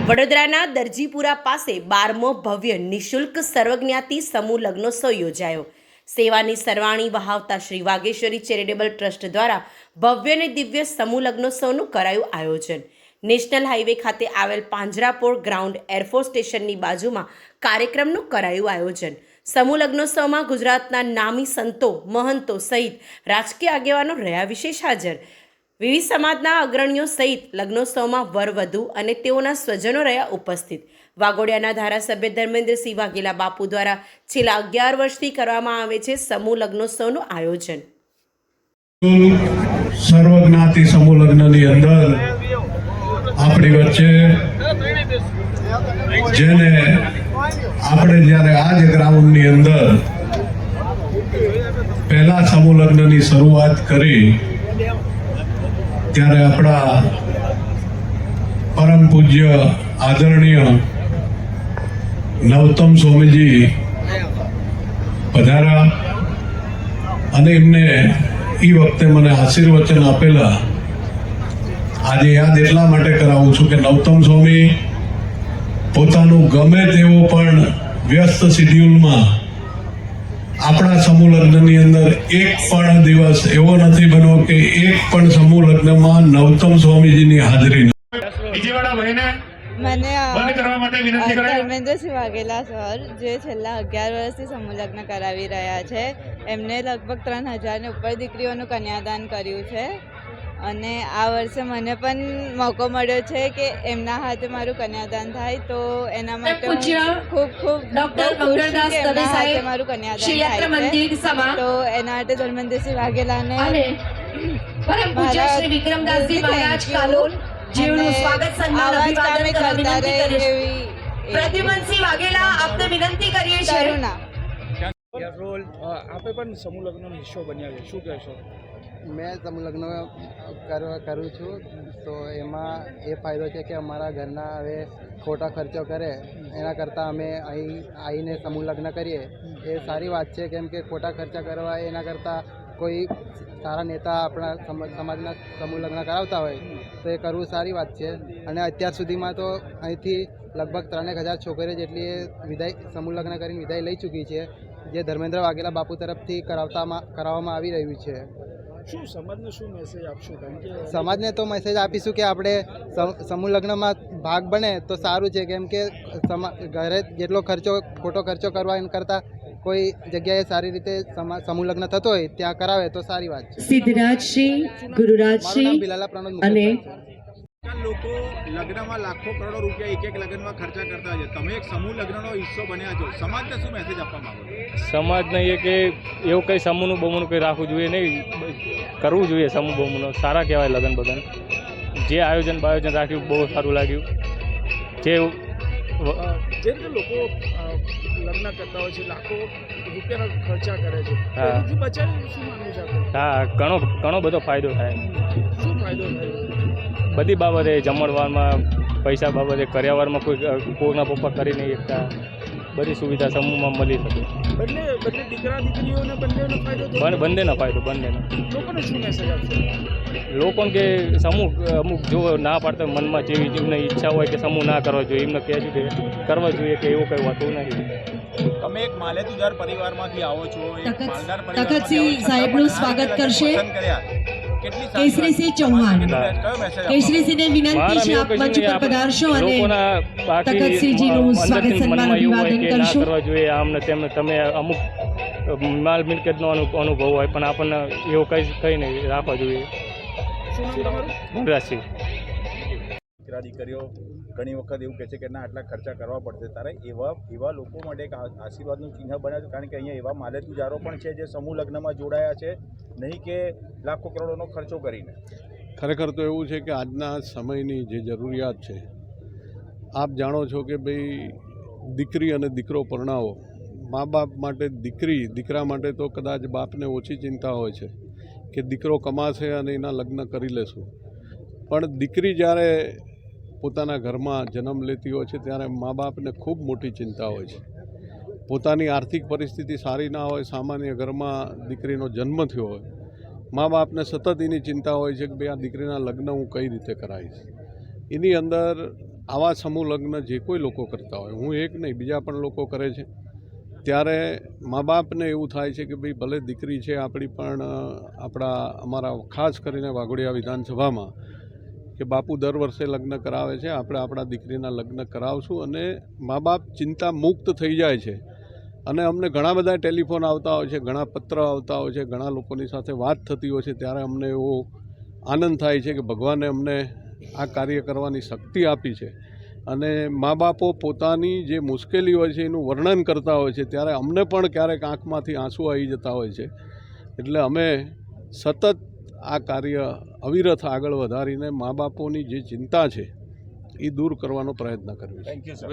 વડોદરાના દરજીપુરા પાસે 12મો ભવ્ય નિઃશુલ્ક સર્વજ્ઞાતિ સમૂહ લગ્નોત્સવ યોજાયો। સેવાની સરવાણી વહાવતા શ્રી વાઘેશ્વરી ચેરિટેબલ ટ્રસ્ટ દ્વારા ભવ્ય અને દિવ્ય સમૂહ લગ્નોત્સવનું કરાયું આયોજન। નેશનલ હાઈવે ખાતે આવેલ પાંજરાપોળ ગ્રાઉન્ડ એરફોર્સ સ્ટેશનની બાજુમાં કાર્યક્રમનું કરાયું આયોજન। સમૂહ લગ્નોત્સવમાં ગુજરાતના નામી સંતો મહંતો સહિત રાજકીય આગેવાનો રહ્યા વિશેષ હાજર। વિવિધ સમાજના અગ્રણીઓ સહિત લગ્નોત્સવમાં વરવધુ અને તેઓના સ્વજનો રહ્યા ઉપસ્થિત। વાઘોડિયાના ધારાસભ્ય ધર્મેન્દ્રસિંહ વાઘેલા બાપુ દ્વારા છેલ્લા 11 વર્ષથી કરવામાં આવે છે સમૂહ લગ્નોત્સવનું આયોજન। સર્વજ્ઞાતિ સમૂહ લગ્નની અંદર આપણી વચ્ચે જેને આપણે જ્યારે આ જ ગ્રાઉન્ડની અંદર પહેલા સમૂહ લગ્નની શરૂઆત કરી ત્યારે આપણા પરમ પૂજ્ય આદરણીય નવતમ સ્વામીજી પધાર્યા અને એમને એ વખતે મને આશીર્વચન આપેલા। આજે યાદ એટલા માટે કરાવું છું કે નવતમ સ્વામી પોતાનું ગમે તેવો પણ વ્યસ્ત શેડ્યુલમાં આપણા સમૂહ લગ્નની અંદર એક પણ દિવસ એવો નથી બન્યો કે એક પણ સમૂહ લગ્નમાં નવતમ સ્વામીજીની હાજરી મને ધર્મેન્દ્રસિંહ વાઘેલા સર જે છેલ્લા 11 વર્ષથી સમૂહ લગ્ન કરાવી રહ્યા છે, એમને લગભગ 3000 ઉપર દીકરીઓનું કન્યાદાન કર્યું છે અને આ વર્ષે મને પણ મોકો મળ્યો છે કે એમના હાથે મારું કન્યાદાન થાય, તો એના માટે ખૂબ એમના હાથે મારું કન્યાદાન થાય છે। તો એના માટે ધર્મેન્દ્રસિંહ વાઘેલાને જીવનું સ્વાગત સન્માન અભિવાદન કરવા વિનંતી કરીએ છીએ। પ્રદ્યુમનસિંહ વાઘેલા આપને વિનંતી કરીએ છીએ। આપે પણ સમૂહ લગ્નનો હિસ્સો બન્યા છે, શું કહેશો? મેં સમૂહ લગ્ન કરું છું, તો એમાં એ ફાયદો છે કે અમારા ઘરના હવે ખોટા ખર્ચો કરે એના કરતાં અમે અહીં આવીને સમૂહ લગ્ન કરીએ એ સારી વાત છે, કેમ કે ખોટા ખર્ચા કરવા એના કરતાં કોઈ સારા નેતા આપણા સમાજના સમૂહ લગ્ન કરાવતા હોય તો એ કરવું સારી વાત છે। અને અત્યાર સુધીમાં તો અહીંથી લગભગ 3000 છોકરીઓ જેટલી વિદાય સમૂહ લગ્ન કરીને વિદાય લઈ ચૂકી છે, જે ધર્મેન્દ્ર વાઘેલા બાપુ તરફથી કરાવવામાં આવી રહ્યું છે। શું સમાજને શું મેસેજ આપશો? કારણ કે સમાજને તો મેસેજ આપીશું કે આપણે સમૂહ લગ્નમાં ભાગ બને તો સારું છે, કેમ કે ઘરે જેટલો ખોટો ખર્ચો કરવા એના કરતાં કોઈ જગ્યાએ સારી રીતે સમૂહ લગ્ન થતો હોય ત્યાં કરાવે તો સારી વાત છે। સિદ્ધરાજશ્રી, ગુરુરાજશ્રી અને લોકો લગ્નમાં લાખો કરોડો રૂપિયા એક લગ્નમાં ખર્ચા કરતા છે, તમે એક સમૂહ લગ્નનો હિસ્સો બન્યા છો, સમાજને શું મેસેજ આપવા માંગો? સમાજને એ કે એવું કંઈ સમૂહનું બમૂનું કંઈ રાખવું જોઈએ નહીં, કરવું જોઈએ સમૂહ બમૂનું, સારા કહેવાય લગ્ન બગન। જે આયોજન રાખ્યું બહુ સારું લાગ્યું। જે રીતે લોકો લગ્ન કરતા હોય છે, લાખો રૂપિયાના ખર્ચા કરે છે, એનાથી બચાવી શું માનવું છે? હા, ઘણો બધો ફાયદો થાય। શું ફાયદો થાય? બધી બાબતે, જમણવારમાં, પૈસા બાબતે, કર્યાવરમાં કોઈના પપ્પા કરી નહીં શકતા, બધી સુવિધા સમૂહમાં મળી શકે। બંને દીકરા દીકરીઓને બંનેનો ફાયદો, બંનેનો ફાયદો, બંનેનો। લોકોને શું મેસેજ આપશો? લોકોને કે સમૂહ અમુક જો ના પાડતા મનમાં જેવી જેમને ઈચ્છા હોય કે સમૂહ ના કરવા જોઈએ એમને કહેજો કે કરવા જોઈએ, કે એવું કંઈ હોતું નથી। તમે એક માલેતુજાર પરિવારમાંથી આવો છો, તખતસિંહ સાહેબનું સ્વાગત કરશે કેસરીસિંહ ચૌહાણ। કેસરીસિંહને વિનંતી છે આપ મંચ પર પધારશો અને તખતસિંહજીનું સ્વાગત સન્માન અભિવાદન કરશો। ના કરવા જોઈએ આમને તેમને, તમે અમુક માલ મિલકતનો અનુભવ હોય પણ આપણને એવું કંઈ નહીં રાખવા જોઈએ। ગુરુરાજસિંહ દીકરીઓ ઘણી વખત એવું કહે છે કે ના આટલા ખર્ચા કરવા પડશે, તારે એવા લોકો માટે એક આશીર્વાદનું ચિહ્ન બનાવ્યું, કારણ કે અહીંયા એવા માલેતુજારો પણ છે જે સમૂહ લગ્નમાં જોડાયા છે, નહીં કે લાખો કરોડોનો ખર્ચો કરીને। ખરેખર તો એવું છે કે આજના સમયની જે જરૂરિયાત છે, આપ જાણો છો કે ભાઈ દીકરી અને દીકરો પરણાવો, મા બાપ માટે દીકરા માટે તો કદાચ બાપને ઓછી ચિંતા હોય છે કે દીકરો કમાશે અને એના લગ્ન કરી લેશું, પણ દીકરી જ્યારે પોતાના ઘરમાં જન્મ લેતી હોય છે ત્યારે મા બાપને ખૂબ મોટી ચિંતા હોય છે। પોતાની આર્થિક પરિસ્થિતિ સારી ના હોય, સામાન્ય ઘરમાં દીકરીનો જન્મ થયો હોય, મા બાપને સતત એની ચિંતા હોય છે કે ભાઈ આ દીકરીના લગ્ન હું કઈ રીતે કરાવીશ। એની અંદર આવા સમૂહ લગ્ન જે કોઈ લોકો કરતા હોય, હું એક નહીં બીજા પણ લોકો કરે છે, ત્યારે મા બાપને એવું થાય છે કે ભાઈ ભલે દીકરી છે આપણી, પણ અમારા ખાસ કરીને વાઘોડિયા વિધાનસભામાં કે બાપુ દર વર્ષે લગ્ન કરાવે છે, આપણે આપણા દીકરીના લગ્ન કરાવશું, અને મા બાપ ચિંતા મુક્ત થઈ જાય છે. અને અમને ઘણા બધા ટેલિફોન આવતા હોય છે, ઘણા પત્ર આવતા હોય છે, ઘણા લોકોની સાથે વાત થતી હોય છે, ત્યારે અમને એવો આનંદ થાય છે કે ભગવાને અમને આ કાર્ય કરવાની શક્તિ આપી છે. અને મા બાપો પોતાની જે મુશ્કેલી હોય છે એનું વર્ણન કરતા હોય છે, ત્યારે અમને પણ ક્યારેક આંખમાંથી આંસુ આવી જતા હોય છે. એટલે અમે સતત આ કાર્ય અવિરત આગળ વધારીને મા બાપોની જે ચિંતા છે એ દૂર કરવાનો પ્રયત્ન કર્યો છે. Thank you sir.